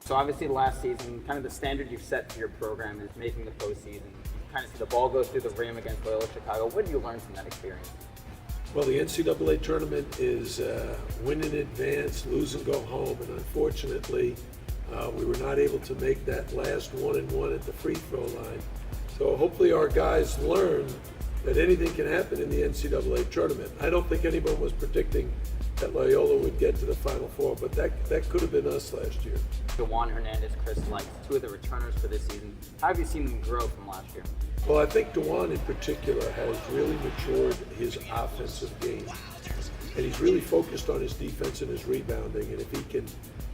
So obviously last season, kind of the standard you've set for your program is making the postseason. You kind of see the ball go through the rim against Loyola Chicago. What did you learn from that experience? Well, the NCAA tournament is win in advance, lose and go home, and unfortunately, we were not able to make that last 1-and-1 at the free throw line. So hopefully our guys learn that anything can happen in the NCAA tournament. I don't think anyone was predicting that Loyola would get to the Final Four, but that could have been us last year. Dewan Hernandez, Chris Likes, two of the returners for this season. How have you seen them grow from last year? Well, I think Dewan in particular has really matured his offensive game. And he's really focused on his defense and his rebounding. And if he can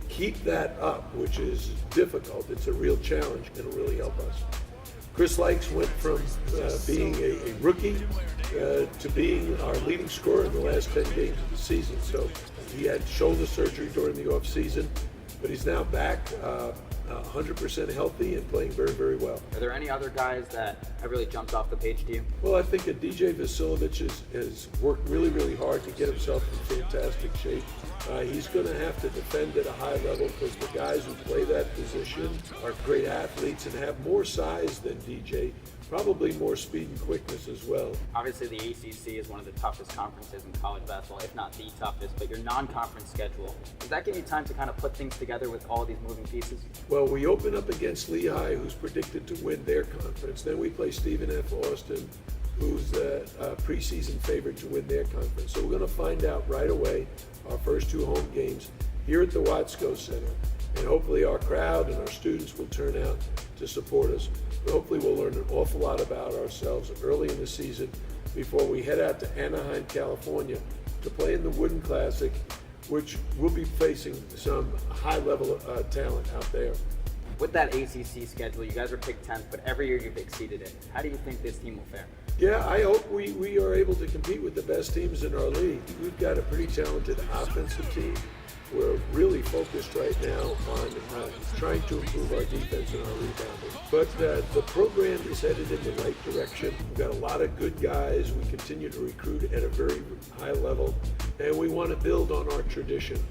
keep that up, which is difficult, it's a real challenge, it'll really help us. Chris Likes went from being a rookie to being our leading scorer in the last 10 games of the season. So he had shoulder surgery during the off season, but he's now back 100% healthy and playing very, very well. Are there any other guys that have really jumped off the page to you? Well, I think DJ Vasiljevic has worked really, really hard to get himself in fantastic shape. He's going to have to defend at a high level because the guys who play that position are great athletes and have more size than DJ, probably more speed and quickness as well. Obviously, the ACC is one of the toughest conferences in college basketball, if not the toughest, but your non-conference schedule, does that give you time to kind of put things together with all these moving pieces? Well, we open up against Lehigh, who's predicted to win their conference. Then we play Stephen F. Austin, who's a preseason favorite to win their conference. So we're going to find out right away our first two home games here at the Watsco Center. And hopefully our crowd and our students will turn out to support us. But hopefully we'll learn an awful lot about ourselves early in the season before we head out to Anaheim, California to play in the Wooden Classic, which will be facing some high-level talent out there. With that ACC schedule, you guys are picked 10th, but every year you've exceeded it. How do you think this team will fare? Yeah, I hope we are able to compete with the best teams in our league. We've got a pretty talented offensive team. We're really focused right now on trying to improve our defense and our rebounding. But the program is headed in the right direction. We've got a lot of good guys. We continue to recruit at a very high level, and we want to build on our tradition.